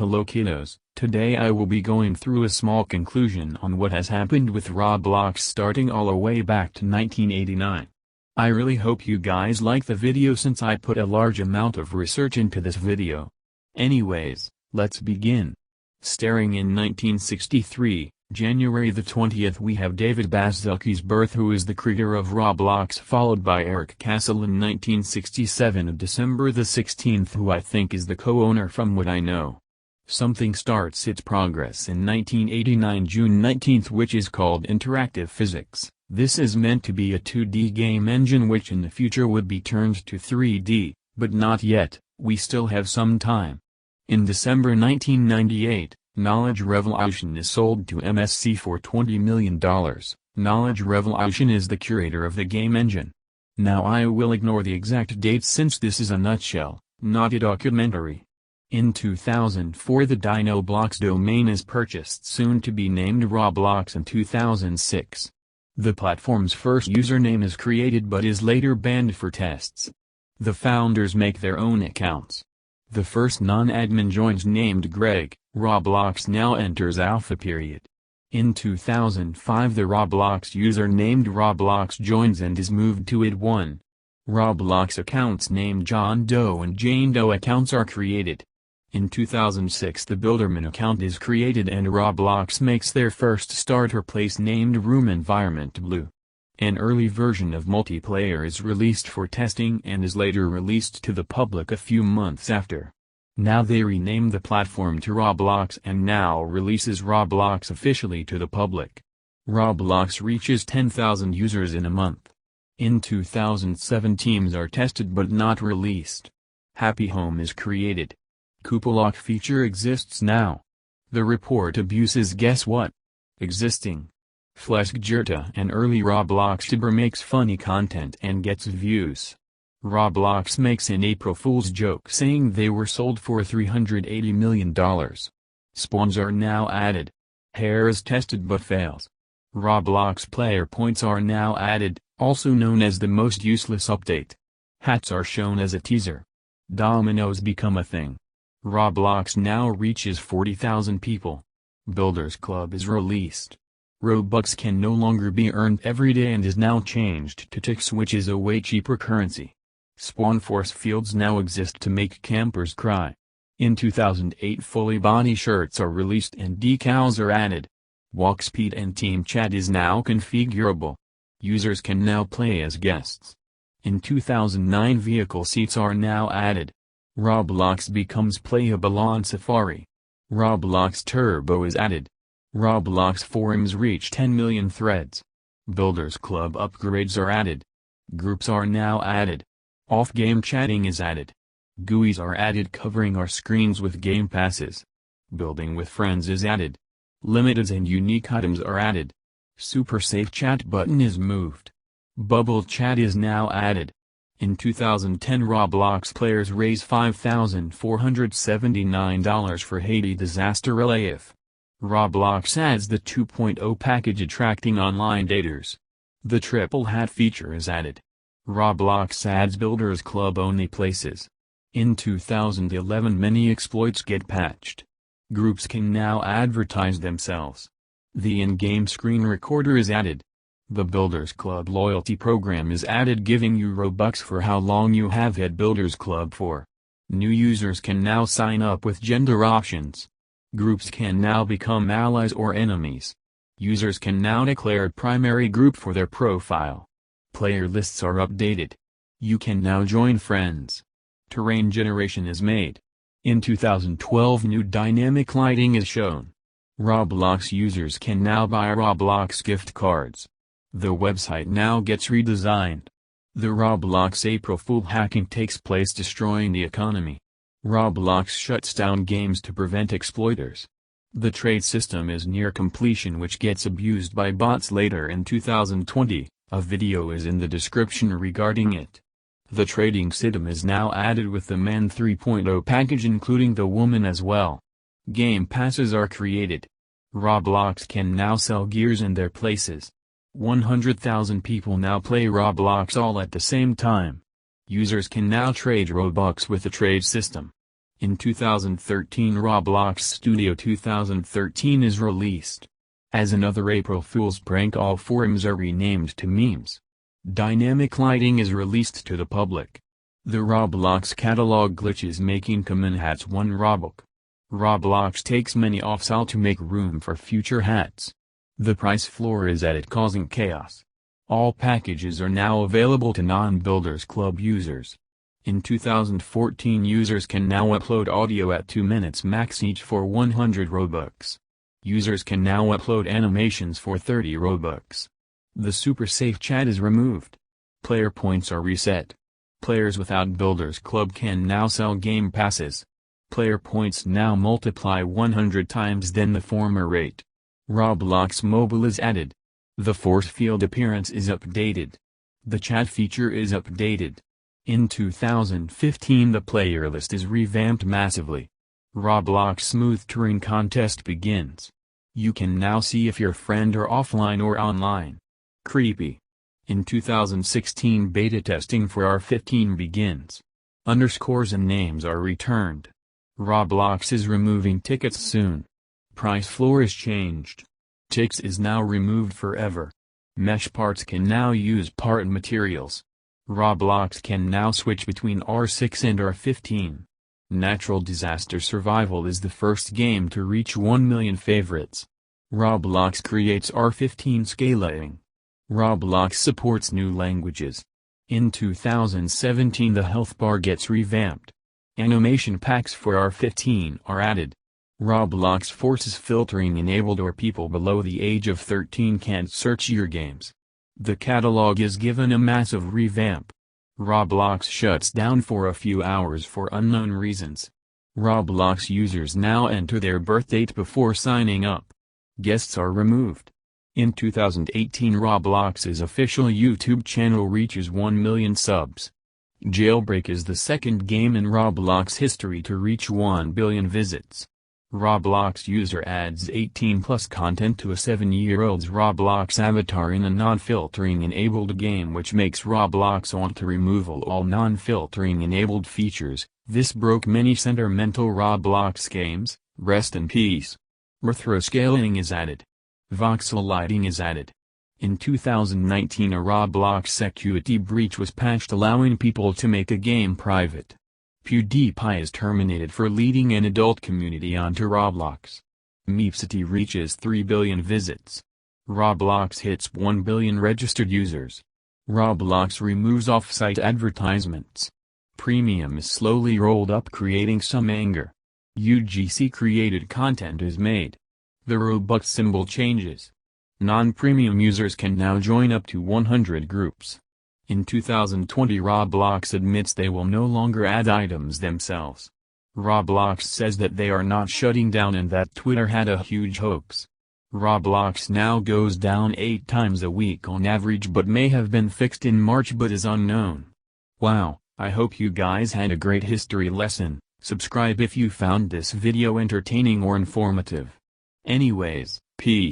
Hello kiddos, today I will be going through a small conclusion on what has happened with Roblox starting all the way back to 1989. I really hope you guys like the video since I put a large amount of research into this video. Anyways, let's begin. Starting in 1963, January the 20th, we have David Baszucki's birth, who is the creator of Roblox, followed by Eric Castle in 1967 December the 16th, who I think is the co-owner from what I know. Something starts its progress in 1989 June 19th, which is called Interactive Physics. This is meant to be a 2D game engine which in the future would be turned to 3D, but not yet, we still have some time. In December 1998, Knowledge Revolution is sold to MSC for $20 million. Knowledge Revolution is the curator of the game engine. Now I will ignore the exact dates since this is a nutshell, not a documentary. In 2004 the DinoBlocks domain is purchased, soon to be named Roblox. In 2006. The platform's first username is created but is later banned for tests. The founders make their own accounts. The first non-admin joins named Greg. Roblox now enters alpha period. In 2005 the Roblox user named Roblox joins and is moved to id1. Roblox accounts named John Doe and Jane Doe accounts are created. In 2006 the Builderman account is created and Roblox makes their first starter place named Room Environment Blue. An early version of multiplayer is released for testing and is later released to the public a few months after. Now they rename the platform to Roblox and now releases Roblox officially to the public. Roblox reaches 10,000 users in a month. In 2007 teams are tested but not released. Happy Home is created. Coupolock feature exists now. The report abuses guess what? Existing. Fleshgjerta, an early Roblox YouTuber, makes funny content and gets views. Roblox makes an April Fool's joke saying they were sold for $380 million. Spawns are now added. Hair is tested but fails. Roblox player points are now added, also known as the most useless update. Hats are shown as a teaser. Dominoes become a thing. Roblox now reaches 40,000 people. Builders Club is released. Robux can no longer be earned every day and is now changed to ticks, which is a way cheaper currency. Spawn force fields now exist to make campers cry. In 2008 fully body shirts are released and decals are added. Walk speed and team chat is now configurable. Users can now play as guests. In 2009 vehicle seats are now added. Roblox becomes playable on Safari. Roblox Turbo is added. Roblox forums reach 10 million threads. Builders Club upgrades are added. Groups are now added. Off-game chatting is added. GUIs are added covering our screens with game passes. Building with friends is added. Limited and unique items are added. Super safe chat button is moved. Bubble chat is now added. In 2010 Roblox players raise $5,479 for Haiti disaster relief. Roblox adds the 2.0 package attracting online daters. The triple hat feature is added. Roblox adds Builders Club only places. In 2011 many exploits get patched. Groups can now advertise themselves. The in-game screen recorder is added. The Builders Club loyalty program is added, giving you Robux for how long you have had Builders Club for. New users can now sign up with gender options. Groups can now become allies or enemies. Users can now declare a primary group for their profile. Player lists are updated. You can now join friends. Terrain generation is made. In 2012 new dynamic lighting is shown. Roblox users can now buy Roblox gift cards. The website now gets redesigned. The Roblox April Fool hacking takes place, destroying the economy. Roblox shuts down games to prevent exploiters. The trade system is near completion, which gets abused by bots later in 2020. A video is in the description regarding it. The trading system is now added with the Man 3.0 package, including the woman as well. Game passes are created. Roblox can now sell gears in their places. 100,000 people now play Roblox all at the same time. Users can now trade Robux with the trade system. In 2013, Roblox Studio 2013 is released. As another April Fool's prank, all forums are renamed to memes. Dynamic lighting is released to the public. The Roblox catalog glitches making common hats one Roblox. Roblox takes many offsale to make room for future hats. The price floor is at it, causing chaos. All packages are now available to non-Builders Club users. In 2014, users can now upload audio at 2 minutes max each for 100 Robux. Users can now upload animations for 30 Robux. The super safe chat is removed. Player points are reset. Players without Builders Club can now sell game passes. Player points now multiply 100 times than the former rate. Roblox Mobile is added. The force field appearance is updated. The chat feature is updated. In 2015, the player list is revamped massively. Roblox Smooth Touring Contest begins. You can now see if your friend are offline or online. Creepy. In 2016, beta testing for R15 begins. Underscores and names are returned. Roblox is removing tickets soon. Price floor is changed. Tix is now removed forever. Mesh parts can now use part materials. Roblox can now switch between R6 and R15. Natural Disaster Survival is the first game to reach 1 million favorites. Roblox creates R15 scaling. Roblox supports new languages. In 2017, the health bar gets revamped. Animation packs for R15 are added. Roblox forces filtering enabled, or people below the age of 13 can't search your games. The catalog is given a massive revamp. Roblox shuts down for a few hours for unknown reasons. Roblox users now enter their birth date before signing up. Guests are removed. In 2018, Roblox's official YouTube channel reaches 1 million subs. Jailbreak is the second game in Roblox history to reach 1 billion visits. Roblox user adds 18+ content to a 7-year-old's Roblox avatar in a non-filtering enabled game, which makes Roblox want to remove all non-filtering enabled features. This broke many sentimental Roblox games. Rest in peace. Retro-scaling is added. Voxel lighting is added. In 2019, a Roblox security breach was patched, allowing people to make a game private. PewDiePie is terminated for leading an adult community onto Roblox. Meepcity reaches 3 billion visits. Roblox hits 1 billion registered users. Roblox removes off-site advertisements. Premium is slowly rolled up, creating some anger. UGC created content is made. The Robux symbol changes. Non-premium users can now join up to 100 groups. In 2020, Roblox admits they will no longer add items themselves. Roblox says that they are not shutting down and that Twitter had a huge hoax. Roblox now goes down 8 times a week on average, but may have been fixed in March but is unknown. Wow, I hope you guys had a great history lesson. Subscribe if you found this video entertaining or informative. Anyways, peace.